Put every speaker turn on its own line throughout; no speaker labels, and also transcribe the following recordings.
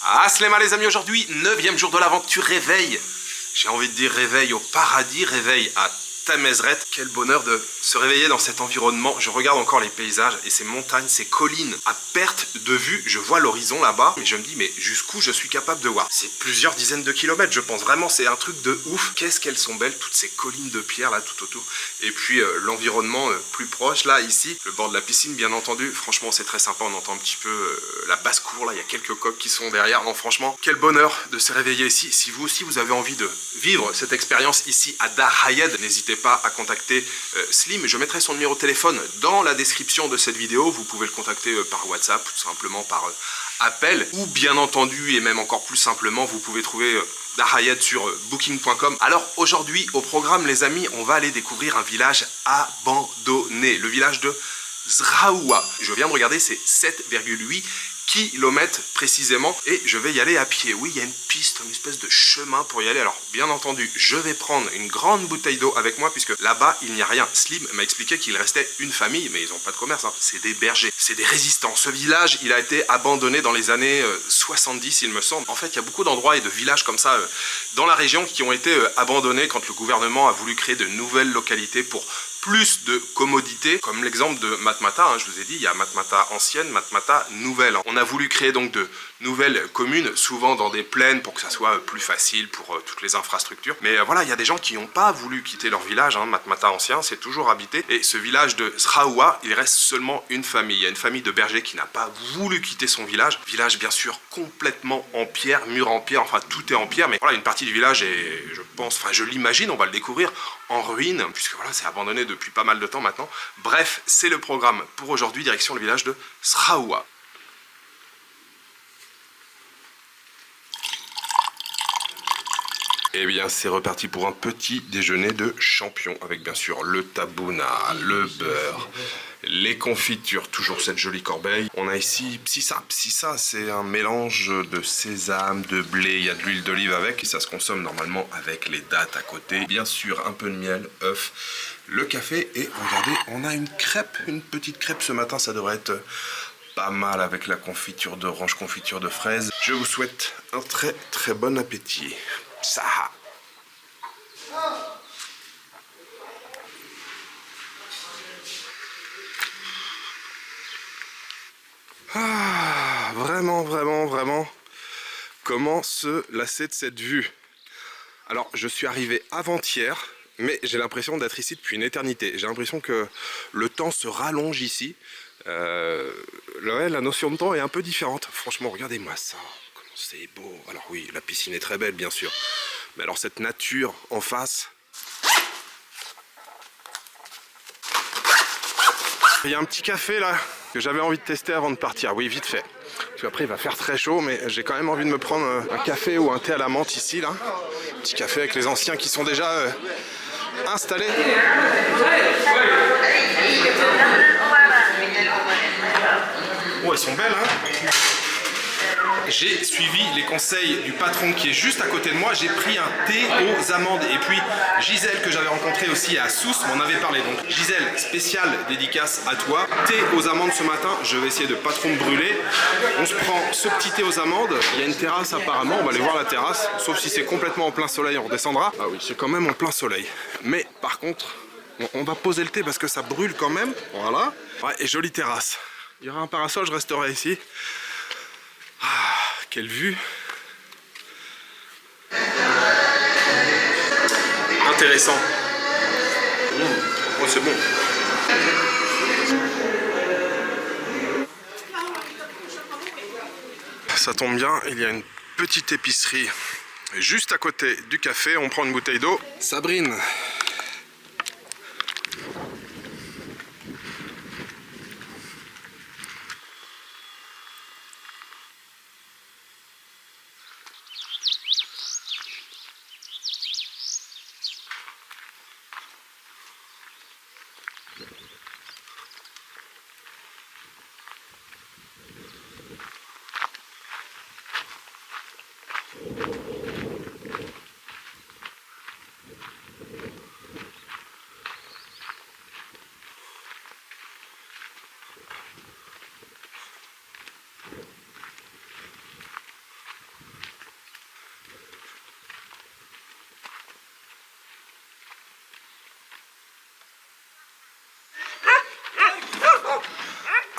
Ah, Slema les amis, aujourd'hui, 9e jour de l'aventure, réveil. J'ai envie de dire réveil au paradis, réveil à Tamezret. Quel bonheur de se réveiller dans cet environnement. Je regarde encore les paysages et ces montagnes, ces collines à perte de vue. Je vois l'horizon là-bas et je me dis mais jusqu'où je suis capable de voir. C'est plusieurs dizaines de kilomètres, je pense. Vraiment, c'est un truc de ouf. Qu'est-ce qu'elles sont belles, toutes ces collines de pierre là tout autour. Et puis l'environnement plus proche là, ici, le bord de la piscine bien entendu. Franchement, c'est très sympa. On entend un petit peu la basse-cour là. Il y a quelques coqs qui sont derrière. Non, franchement, quel bonheur de se réveiller ici. Si vous aussi vous avez envie de vivre cette expérience ici à Dar Hayed, n'hésitez pas à contacter Slim. Je mettrai son numéro de téléphone dans la description de cette vidéo. Vous pouvez le contacter par WhatsApp, tout simplement par appel, ou bien entendu, et même encore plus simplement, vous pouvez trouver Dar Hayed sur booking.com. Alors aujourd'hui, au programme les amis, on va aller découvrir un village abandonné, le village de Zraoua. Je viens de regarder, c'est 7,8 km précisément et je vais y aller à pied. Oui, il y a une piste, une espèce de chemin pour y aller. Alors bien entendu, je vais prendre une grande bouteille d'eau avec moi puisque là-bas il n'y a rien. Slim m'a expliqué qu'il restait une famille, mais ils n'ont pas de commerce, hein. C'est des bergers, c'est des résistants. Ce village, il a été abandonné dans les années 70 il me semble. En fait, il y a beaucoup d'endroits et de villages comme ça dans la région qui ont été abandonnés quand le gouvernement a voulu créer de nouvelles localités pour plus de commodité, comme l'exemple de Matmata, hein, je vous ai dit, il y a Matmata ancienne, Matmata nouvelle. On a voulu créer donc de nouvelles communes, souvent dans des plaines pour que ça soit plus facile pour toutes les infrastructures. Mais voilà, il y a des gens qui n'ont pas voulu quitter leur village, hein, Matmata ancien, c'est toujours habité. Et ce village de Zraoua, il reste seulement une famille. Il y a une famille de bergers qui n'a pas voulu quitter son village. Village bien sûr complètement en pierre, mur en pierre, enfin tout est en pierre, mais voilà, une partie du village est, je pense, enfin je l'imagine, on va le découvrir, en ruine, puisque voilà, c'est abandonné depuis pas mal de temps maintenant. Bref, c'est le programme pour aujourd'hui, direction le village de Zraoua. Eh bien, c'est reparti pour un petit déjeuner de champion, avec bien sûr le tabouna, le beurre, les confitures, toujours cette jolie corbeille. On a ici psissa. Psissa, c'est un mélange de sésame, de blé, il y a de l'huile d'olive avec, et ça se consomme normalement avec les dattes à côté. Bien sûr, un peu de miel, œuf, le café, et regardez, on a une crêpe, une petite crêpe ce matin, ça devrait être pas mal avec la confiture d'orange, confiture de fraise. Je vous souhaite un très très bon appétit. Ça. Ah, vraiment, vraiment, vraiment, comment se lasser de cette vue? Alors, je suis arrivé avant-hier, mais j'ai l'impression d'être ici depuis une éternité. J'ai l'impression que le temps se rallonge ici. Ouais, la notion de temps est un peu différente. Franchement, regardez-moi ça. Comment c'est beau. Alors oui, la piscine est très belle, bien sûr. Mais alors cette nature en face. Il y a un petit café là que j'avais envie de tester avant de partir. Oui, vite fait. Parce qu'après il va faire très chaud, mais j'ai quand même envie de me prendre un café ou un thé à la menthe ici là. Un petit café avec les anciens qui sont déjà installés. Oh, elles sont belles, hein. J'ai suivi les conseils du patron qui est juste à côté de moi. J'ai pris un thé aux amandes. Et puis Gisèle, que j'avais rencontré aussi à Sousse, m'en avait parlé. Donc Gisèle, spéciale dédicace à toi. Thé aux amandes ce matin. Je vais essayer de pas trop me brûler. On se prend ce petit thé aux amandes. Il y a une terrasse apparemment. On va aller voir la terrasse. Sauf si c'est complètement en plein soleil, on redescendra. Ah oui, c'est quand même en plein soleil. Mais par contre, on va poser le thé parce que ça brûle quand même. Voilà. Ouais, et jolie terrasse. Il y aura un parasol, je resterai ici. Ah, quelle vue! Intéressant. Oh, c'est bon. Ça tombe bien, il y a une petite épicerie juste à côté du café. On prend une bouteille d'eau. Sabrine.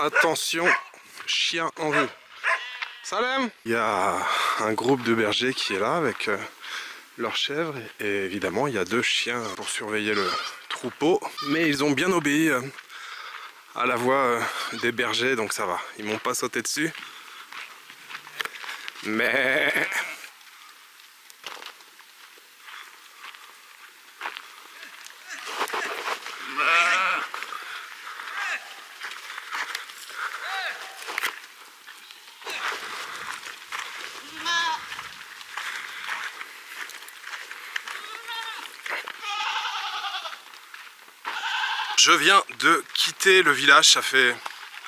Attention, chien en vue. Salam. Il y a un groupe de bergers qui est là avec leurs chèvres. Et évidemment, il y a 2 chiens pour surveiller le troupeau. Mais ils ont bien obéi à la voix des bergers, donc ça va. Ils m'ont pas sauté dessus. Mais... Je viens de quitter le village, ça fait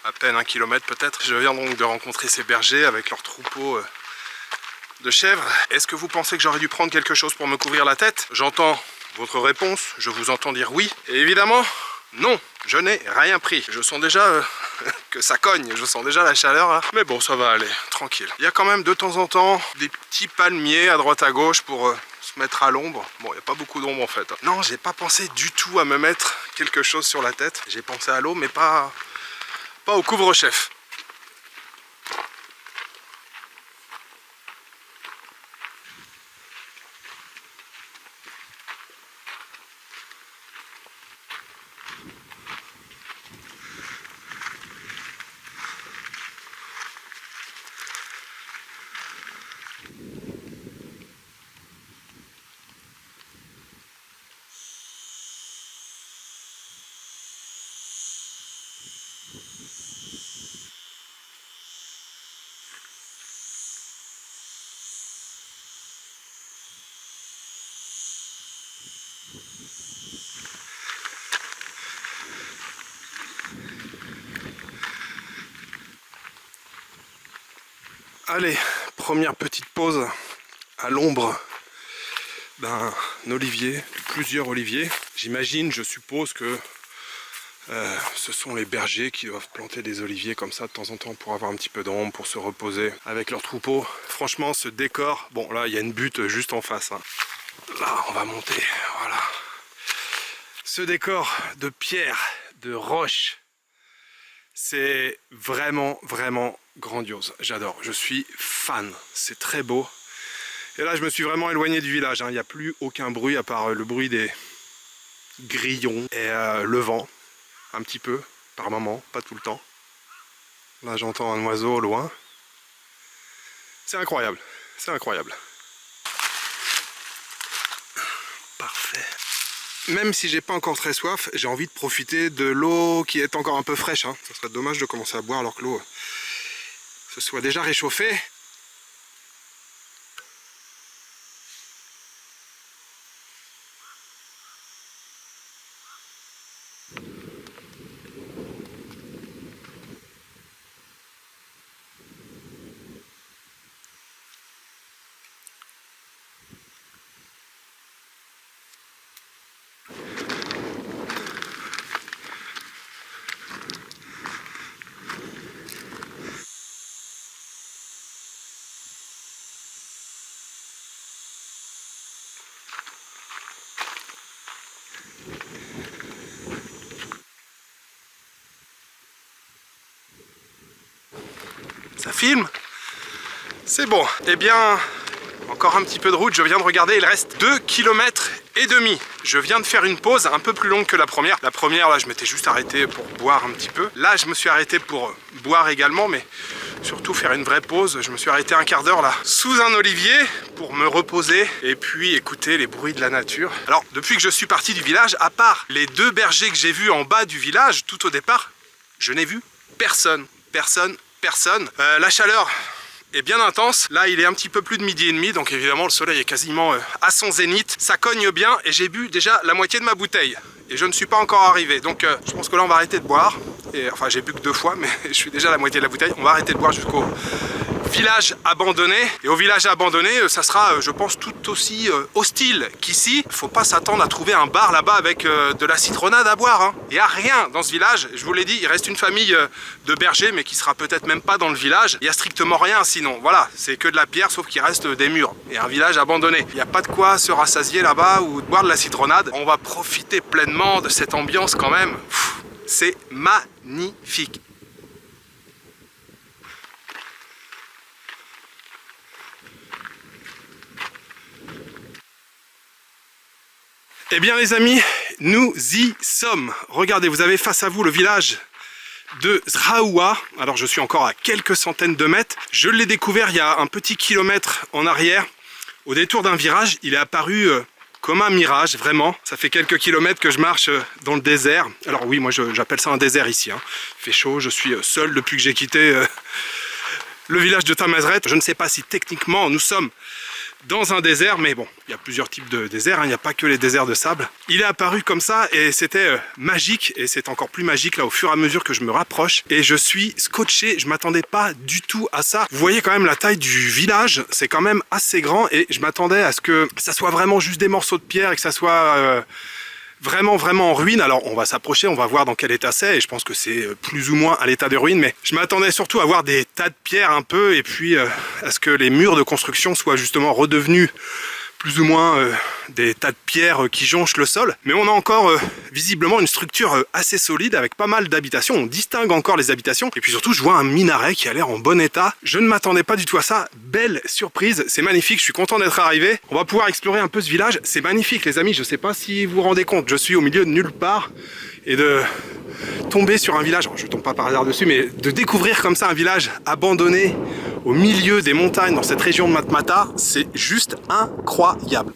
à peine 1 kilomètre peut-être. Je viens donc de rencontrer ces bergers avec leur troupeau de chèvres. Est-ce que vous pensez que j'aurais dû prendre quelque chose pour me couvrir la tête? J'entends votre réponse, je vous entends dire oui. Et évidemment, non, je n'ai rien pris. Je sens déjà que ça cogne, je sens déjà la chaleur là. Mais bon, ça va aller, tranquille. Il y a quand même de temps en temps des petits palmiers à droite à gauche pour... se mettre à l'ombre. Bon, il n'y a pas beaucoup d'ombre en fait. Non, j'ai pas pensé du tout à me mettre quelque chose sur la tête. J'ai pensé à l'eau, mais pas au couvre-chef. Allez, première petite pause à l'ombre d'un olivier, plusieurs oliviers. J'imagine, je suppose que ce sont les bergers qui doivent planter des oliviers comme ça de temps en temps pour avoir un petit peu d'ombre, pour se reposer avec leur troupeau. Franchement, ce décor, bon là il y a une butte juste en face, hein. Là on va monter, voilà. Ce décor de pierre, de roche, c'est vraiment, vraiment grandiose. J'adore, je suis fan, c'est très beau. Et là je me suis vraiment éloigné du village, hein. Il n'y a plus aucun bruit à part le bruit des grillons et le vent. Un petit peu, par moment, pas tout le temps. Là j'entends un oiseau au loin. C'est incroyable, c'est incroyable. Parfait. Même si j'ai pas encore très soif, j'ai envie de profiter de l'eau qui est encore un peu fraîche, hein. Ça serait dommage de commencer à boire alors que l'eau se soit déjà réchauffée. Ça filme? C'est bon. Eh bien, encore un petit peu de route, je viens de regarder, il reste 2,5 km. Je viens de faire une pause un peu plus longue que la première. La première, là, je m'étais juste arrêté pour boire un petit peu. Là, je me suis arrêté pour boire également, mais surtout faire une vraie pause. Je me suis arrêté un quart d'heure, là, sous un olivier pour me reposer et puis écouter les bruits de la nature. Alors, depuis que je suis parti du village, à part les 2 bergers que j'ai vus en bas du village, tout au départ, je n'ai vu personne. La chaleur est bien intense. Là, il est un petit peu plus de 12h30, donc évidemment, le soleil est quasiment à son zénith. Ça cogne bien et j'ai bu déjà la moitié de ma bouteille. Et je ne suis pas encore arrivé. Donc, je pense que là, on va arrêter de boire. Et, enfin, j'ai bu que 2 fois, mais je suis déjà à la moitié de la bouteille. On va arrêter de boire jusqu'au village abandonné. Et au village abandonné, ça sera, je pense, tout aussi hostile qu'ici. Faut pas s'attendre à trouver un bar là-bas avec de la citronnade à boire, hein. Il n'y a rien dans ce village. Je vous l'ai dit, il reste une famille de bergers, mais qui sera peut-être même pas dans le village. Il n'y a strictement rien sinon. Voilà, c'est que de la pierre, sauf qu'il reste des murs. Et un village abandonné. Il n'y a pas de quoi se rassasier là-bas ou de boire de la citronnade. On va profiter pleinement de cette ambiance quand même. C'est magnifique. Eh bien les amis, nous y sommes. Regardez, vous avez face à vous le village de Zraoua. Alors je suis encore à quelques centaines de mètres. Je l'ai découvert il y a un petit kilomètre en arrière. Au détour d'un virage, il est apparu comme un mirage, vraiment. Ça fait quelques kilomètres que je marche dans le désert. Alors oui, moi j'appelle ça un désert ici, hein. Il fait chaud, je suis seul depuis que j'ai quitté le village de Tamazret. Je ne sais pas si techniquement nous sommes dans un désert, mais bon, il y a plusieurs types de déserts, hein. Il n'y a pas que les déserts de sable. Il est apparu comme ça et c'était magique, et c'est encore plus magique là au fur et à mesure que je me rapproche, et je suis scotché. Je m'attendais pas du tout à ça. Vous voyez quand même la taille du village, c'est quand même assez grand, et je m'attendais à ce que ça soit vraiment juste des morceaux de pierre et que ça soit vraiment en ruine. Alors on va s'approcher, on va voir dans quel état c'est, et je pense que c'est plus ou moins à l'état de ruine, mais je m'attendais surtout à voir des tas de pierres un peu, et puis à ce que les murs de construction soient justement redevenus plus ou moins des tas de pierres qui jonchent le sol. Mais on a encore visiblement une structure assez solide avec pas mal d'habitations. On distingue encore les habitations. Et puis surtout, je vois un minaret qui a l'air en bon état. Je ne m'attendais pas du tout à ça. Belle surprise, c'est magnifique. Je suis content d'être arrivé. On va pouvoir explorer un peu ce village. C'est magnifique les amis, je sais pas si vous vous rendez compte. Je suis au milieu de nulle part. Et de tomber sur un village, alors je tombe pas par hasard dessus, mais de découvrir comme ça un village abandonné au milieu des montagnes dans cette région de Matmata, c'est juste incroyable.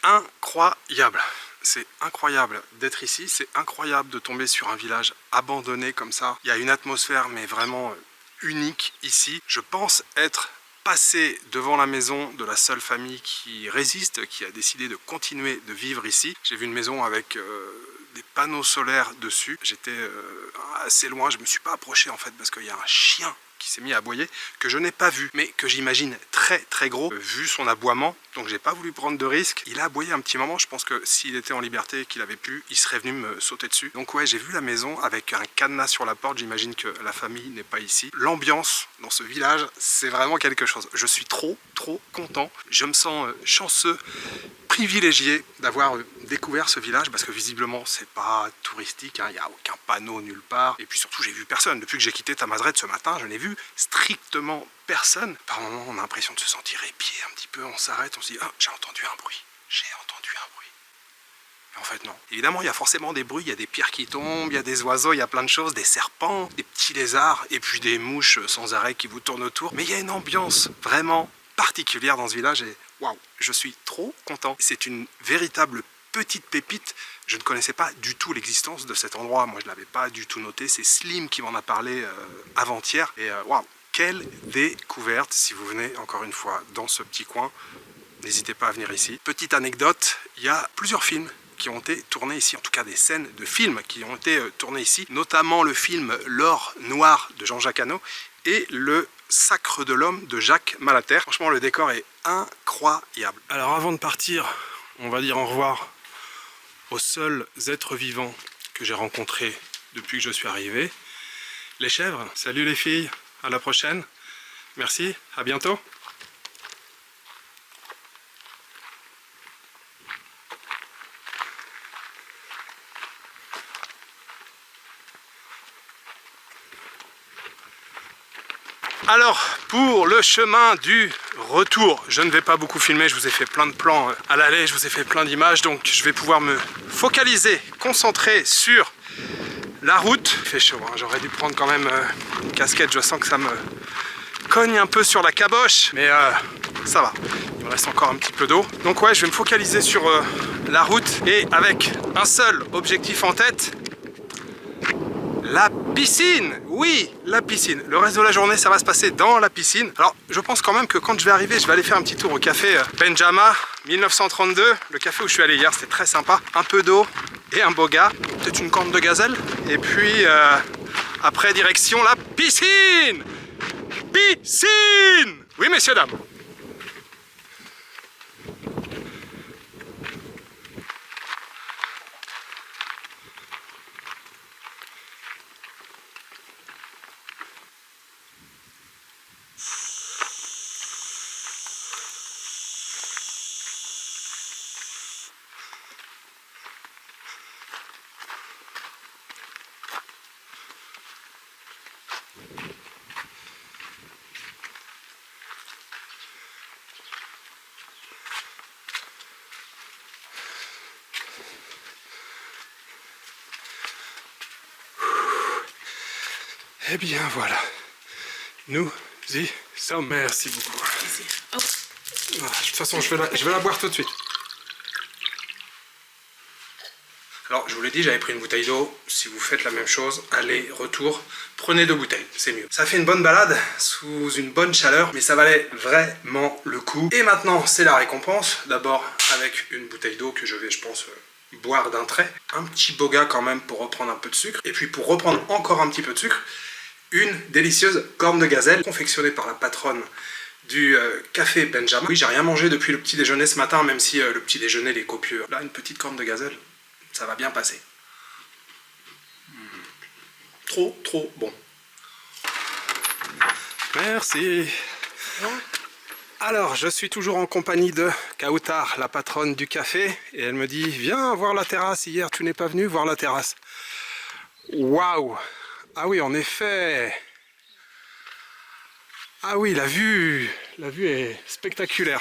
incroyable. C'est incroyable d'être ici, c'est incroyable de tomber sur un village abandonné comme ça. Il y a une atmosphère mais vraiment unique ici. Je pense être passé devant la maison de la seule famille qui résiste, qui a décidé de continuer de vivre ici. J'ai vu une maison avec des panneaux solaires dessus. J'étais assez loin, je ne me suis pas approché en fait parce qu'il y a un chien qui s'est mis à aboyer, que je n'ai pas vu, mais que j'imagine très très gros, vu son aboiement, donc j'ai pas voulu prendre de risque. Il a aboyé un petit moment, je pense que s'il était en liberté et qu'il avait pu, il serait venu me sauter dessus. Donc ouais, j'ai vu la maison avec un cadenas sur la porte, j'imagine que la famille n'est pas ici. L'ambiance dans ce village, c'est vraiment quelque chose. Je suis trop content, je me sens chanceux, privilégié d'avoir découvert ce village parce que visiblement c'est pas touristique, hein, il n'y a aucun panneau nulle part et puis surtout j'ai vu personne. Depuis que j'ai quitté Tamazred ce matin, je n'ai vu strictement personne. Par moments on a l'impression de se sentir épié un petit peu, on s'arrête, on se dit ah j'ai entendu un bruit, j'ai entendu un bruit. Mais en fait non. Évidemment il y a forcément des bruits, il y a des pierres qui tombent, il y a des oiseaux, il y a plein de choses, des serpents, des petits lézards et puis des mouches sans arrêt qui vous tournent autour. Mais il y a une ambiance vraiment particulière dans ce village et waouh, je suis trop content. C'est une véritable petite pépite. Je ne connaissais pas du tout l'existence de cet endroit. Moi, je ne l'avais pas du tout noté. C'est Slim qui m'en a parlé avant-hier. Et waouh, quelle découverte. Si vous venez encore une fois dans ce petit coin, n'hésitez pas à venir ici. Petite anecdote, il y a plusieurs films qui ont été tournés ici, en tout cas des scènes de films qui ont été tournées ici, notamment le film L'or noir de Jean-Jacques Hano et le Sacre de l'homme de Jacques Malater. Franchement, le décor est incroyable. Alors avant de partir, on va dire au revoir aux seuls êtres vivants que j'ai rencontrés depuis que je suis arrivé. Les chèvres, salut les filles, à la prochaine. Merci, à bientôt. Alors, pour le chemin du retour, je ne vais pas beaucoup filmer, je vous ai fait plein de plans à l'aller, je vous ai fait plein d'images, donc je vais pouvoir me focaliser, concentrer sur la route. Il fait chaud, hein, j'aurais dû prendre quand même une casquette, je sens que ça me cogne un peu sur la caboche, mais ça va, il me reste encore un petit peu d'eau. Donc ouais, je vais me focaliser sur la route et avec un seul objectif en tête, la piscine. Oui, la piscine. Le reste de la journée, ça va se passer dans la piscine. Alors, je pense quand même que quand je vais arriver, je vais aller faire un petit tour au café Benjama 1932. Le café où je suis allé hier, c'était très sympa. Un peu d'eau et un boga. Peut-être une corne de gazelle. Et puis, après, direction la piscine. Piscine. Oui, messieurs, dames. Eh bien voilà, nous y sommes. Merci beaucoup. Voilà, de toute façon, je vais la boire tout de suite. Alors, je vous l'ai dit, j'avais pris une bouteille d'eau. Si vous faites la même chose, allez, retour, prenez 2 bouteilles, c'est mieux. Ça fait une bonne balade, sous une bonne chaleur, mais ça valait vraiment le coup. Et maintenant, c'est la récompense. D'abord, avec une bouteille d'eau que je vais, je pense, boire d'un trait. Un petit boga quand même pour reprendre un peu de sucre. Et puis, pour reprendre encore un petit peu de sucre, une délicieuse corne de gazelle confectionnée par la patronne du café Benjama. Oui, j'ai rien mangé depuis le petit déjeuner ce matin, même si le petit déjeuner est copieux. Là, une petite corne de gazelle, ça va bien passer. Trop bon. Merci. Alors, je suis toujours en compagnie de Kautar, la patronne du café, et elle me dit « Viens voir la terrasse, hier tu n'es pas venu voir la terrasse. » Waouh! Ah oui, en effet. Ah oui, la vue est spectaculaire.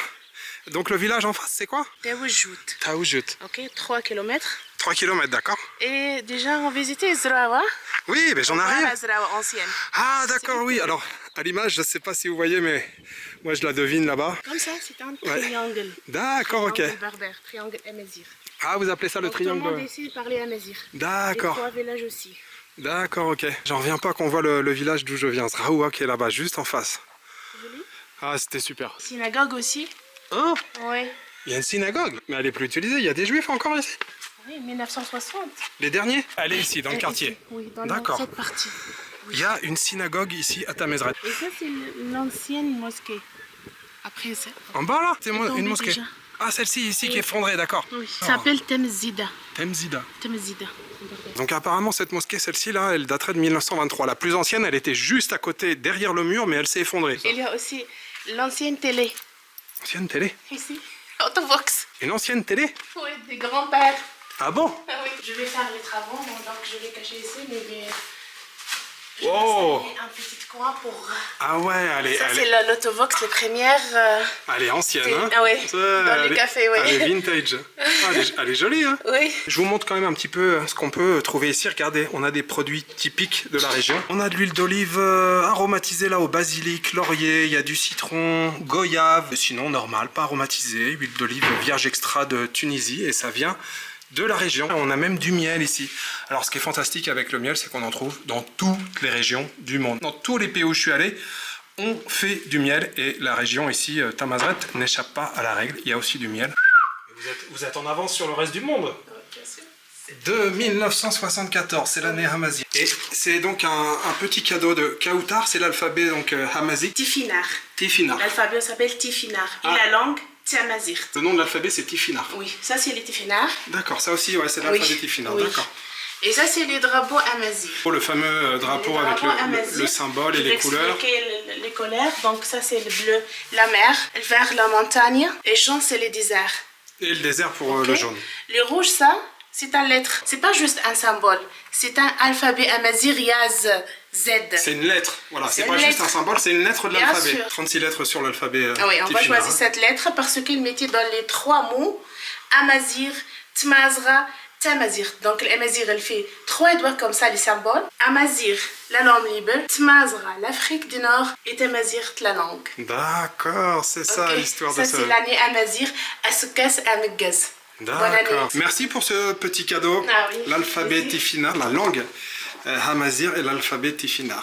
Donc le village en face, c'est quoi?
Taoujut.
Taoujut.
Ok, 3 km. 3 km, d'accord.
Et déjà, on visitait Zrawa.
Oui, mais j'en ai rien.
La Zrawa ancienne.
Ah, d'accord, oui. Alors, à l'image, je ne sais pas si vous voyez, mais moi, je la devine là-bas.
Comme ça, c'est un
Ouais.
triangle.
D'accord, ok.
Triangle berbère, triangle Amazir.
Ah, vous appelez ça le
Donc, tout le
triangle?
monde ici parlait Amazir.
D'accord.
Et 3 villages aussi.
D'accord, ok. J'en reviens pas qu'on voit le village d'où je viens. Zraoua qui est là-bas, juste en face.
Joli.
Ah, c'était super.
Synagogue aussi.
Hein?
Oui.
Il y a une synagogue, mais elle est plus utilisée. Il y a des juifs encore ici?
Oui, 1960.
Les derniers? Elle est ici, dans le quartier.
Ici, oui, dans
D'accord.
cette partie.
Il y a une synagogue ici à Tamezret.
Et ça, c'est l'ancienne mosquée. Après ça.
En bas là? C'est
tombé
une mosquée.
déjà.
Ah, celle-ci ici qui est effondrée, d'accord.
Oui. Ça s'appelle Temzida.
Temzida.
Temzida.
Donc apparemment cette mosquée, celle-ci là, elle daterait de 1923. La plus ancienne, elle était juste à côté, derrière le mur, mais elle s'est effondrée.
Il y a aussi l'ancienne télé.
Ancienne télé?
Ici. Autovox.
Une ancienne télé?
Oui, des grands-pères.
Ah bon?
Ah oui. Je vais faire les travaux, donc je vais cacher ici, mais je
Oh.
vais installer un petit coin pour...
Ah ouais,
Ça, c'est l'Autovox, les premières...
elle est ancienne, hein?
Ah oui,
Ça,
dans les cafés, oui.
Elle est vintage. Ah, elle est jolie, hein?
Oui.
Je vous montre quand même un petit peu ce qu'on peut trouver ici. Regardez, on a des produits typiques de la région. On a de l'huile d'olive aromatisée là au basilic, laurier, il y a du citron, goyave. Sinon, normal, pas aromatisé, huile d'olive vierge extra de Tunisie et ça vient de la région. On a même du miel ici. Alors ce qui est fantastique avec le miel, c'est qu'on en trouve dans toutes les régions du monde. Dans tous les pays où je suis allé, on fait du miel et la région ici, Tamazret, n'échappe pas à la règle. Il y a aussi du miel. Vous êtes en avance sur le reste du monde. De 1974, c'est l'année Hamazi. Et c'est donc un petit cadeau de Kautar, c'est l'alphabet donc Hamazi.
Tifinar.
Tifinar.
L'alphabet s'appelle Tifinar. Et
Ah.
la langue, Tamazirt.
Le nom de l'alphabet c'est Tifinar.
Oui, ça c'est les Tifinars.
D'accord, ça aussi ouais, c'est l'alphabet Tifinar,
oui.
D'accord.
Et ça c'est les drapeaux Amazir.
Pour le fameux drapeau avec le symbole et les couleurs.
Je vais expliquer les couleurs. Donc ça c'est le bleu, la mer, le vert, la montagne, et jaune c'est le désert.
Et le désert pour le jaune.
Le rouge ça, c'est un lettre. C'est pas juste un symbole. C'est un alphabet Amazir Yaz Z.
C'est une lettre, voilà, c'est
une
pas juste
lettre.
un symbole, c'est une lettre de
Bien
l'alphabet.
sûr.
36 lettres sur l'alphabet.
Ah oui, on va
Tifinagh.
choisir cette lettre parce qu'il mettait dans les 3 mots Amazir, Tmazra, Tamazir. Donc l'Amazir, elle fait 3 doigts comme ça, les symboles. Amazir, la langue libre. Tmazra, l'Afrique du Nord. Et Tamazir, la langue.
D'accord, c'est ça
Ok.
l'histoire de
Ça,
ça.
c'est l'année Amazir, Asukas Amegaz. Bonne année.
D'accord. Merci pour ce petit cadeau.
Ah oui.
L'alphabet
Merci.
Tifinagh, la langue Hamazir et l'alphabet Tifinagh.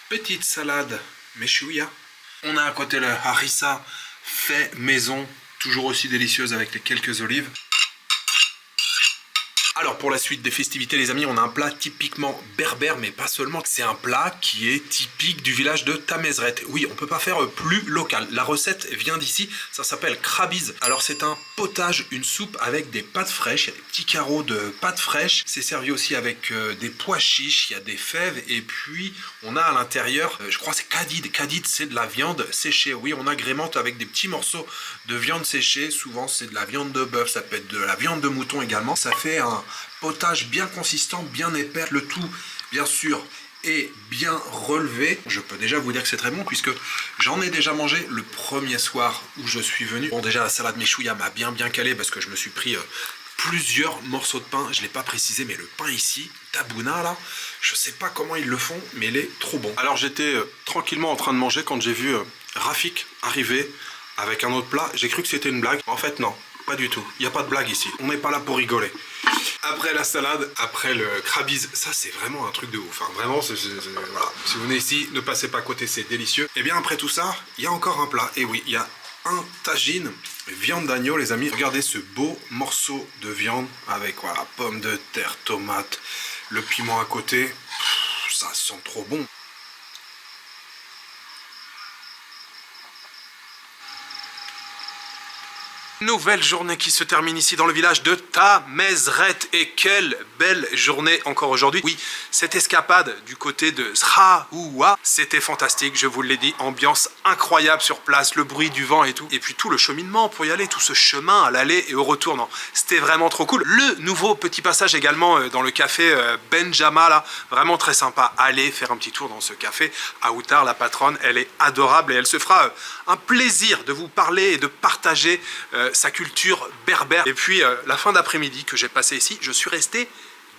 Petite salade meshouya. On a à côté le harissa fait maison, toujours aussi délicieuse avec les quelques olives. Alors pour la suite des festivités les amis, on a un plat typiquement berbère, mais pas seulement. C'est un plat qui est typique du village de Tamezret. Oui, on peut pas faire plus local. La recette vient d'ici, ça s'appelle krabiz. Alors c'est un potage, une soupe avec des pâtes fraîches, il y a des petits carreaux de pâtes fraîches. C'est servi aussi avec des pois chiches, il y a des fèves et puis on a à l'intérieur, je crois c'est kadid. Kadid c'est de la viande séchée. Oui, on agrémente avec des petits morceaux de viande séchée. Souvent c'est de la viande de bœuf, ça peut être de la viande de mouton également. Ça fait un potage bien consistant, bien épais. Le tout, bien sûr, est bien relevé. Je peux déjà vous dire que c'est très bon puisque j'en ai déjà mangé le premier soir où je suis venu. Bon, déjà la salade meshouya m'a bien calé parce que je me suis pris plusieurs morceaux de pain. Je ne l'ai pas précisé, mais le pain ici, tabouna là, je sais pas comment ils le font, mais il est trop bon. Alors j'étais tranquillement en train de manger quand j'ai vu Rafik arriver avec un autre plat. J'ai cru que c'était une blague. En fait, non. Pas du tout, il n'y a pas de blague ici, on n'est pas là pour rigoler. Après la salade, après le krabiz, ça c'est vraiment un truc de ouf. Hein. Vraiment, voilà. Si vous venez ici, ne passez pas à côté, c'est délicieux. Et bien après tout ça, il y a encore un plat. Et oui, il y a un tagine, viande d'agneau les amis. Regardez ce beau morceau de viande avec voilà, pommes de terre, tomates, le piment à côté. Pff, ça sent trop bon.
Nouvelle journée qui se termine ici dans le village de Tamezret. Et quelle belle journée encore aujourd'hui. Oui, cette escapade du côté de Sraoua, c'était fantastique, je vous l'ai dit. Ambiance incroyable sur place, le bruit du vent et tout. Et puis tout le cheminement pour y aller, tout ce chemin à l'aller et au retour. Non, c'était vraiment trop cool. Le nouveau petit passage également dans le café Benjama, là, vraiment très sympa. Allez faire un petit tour dans ce café. Aoutar, la patronne, elle est adorable et elle se fera un plaisir de vous parler et de partager sa culture berbère. Et puis la fin d'après-midi que j'ai passé ici, je suis resté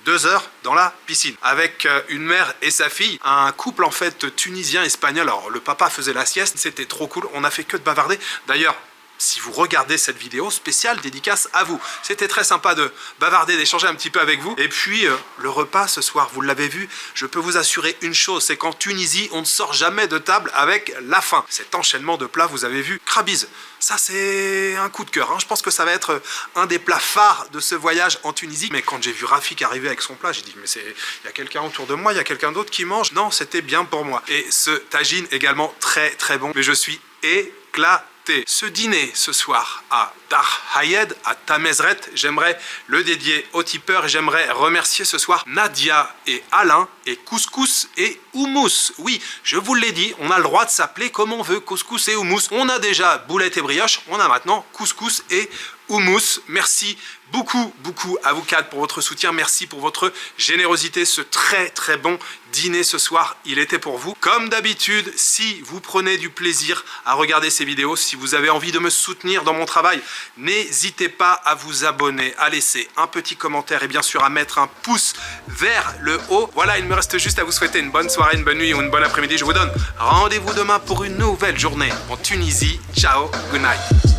2 heures dans la piscine avec une mère et sa fille, un couple en fait tunisien-espagnol. Alors le papa faisait la sieste, c'était trop cool, on a fait que de bavarder. D'ailleurs, si vous regardez cette vidéo spéciale dédicace à vous, c'était très sympa de bavarder, d'échanger un petit peu avec vous. Et puis le repas ce soir, vous l'avez vu, je peux vous assurer une chose, c'est qu'en Tunisie, on ne sort jamais de table avec la faim. Cet enchaînement de plats, vous avez vu, krabiz, ça c'est un coup de cœur, hein. Je pense que ça va être un des plats phares de ce voyage en Tunisie. Mais quand j'ai vu Rafik arriver avec son plat, j'ai dit mais il y a quelqu'un autour de moi, il y a quelqu'un d'autre qui mange. Non, c'était bien pour moi. Et ce tagine également très très bon, mais je suis éclaté. Ce dîner ce soir à Dar Hayed, à Tamezret, j'aimerais le dédier aux tipeurs et j'aimerais remercier ce soir Nadia et Alain et Couscous et Houmous. Oui, je vous l'ai dit, on a le droit de s'appeler comme on veut, Couscous et Houmous. On a déjà boulettes et brioches, on a maintenant Couscous et Houmous. Merci beaucoup à vous quatre pour votre soutien, merci pour votre générosité. Ce très très bon dîner ce soir, il était pour vous. Comme d'habitude, si vous prenez du plaisir à regarder ces vidéos, si vous avez envie de me soutenir dans mon travail, n'hésitez pas à vous abonner, à laisser un petit commentaire et bien sûr à mettre un pouce vers le haut. Voilà, il me reste juste à vous souhaiter une bonne soirée, une bonne nuit ou une bonne après-midi. Je vous donne rendez-vous demain pour une nouvelle journée en Tunisie. Ciao, good night.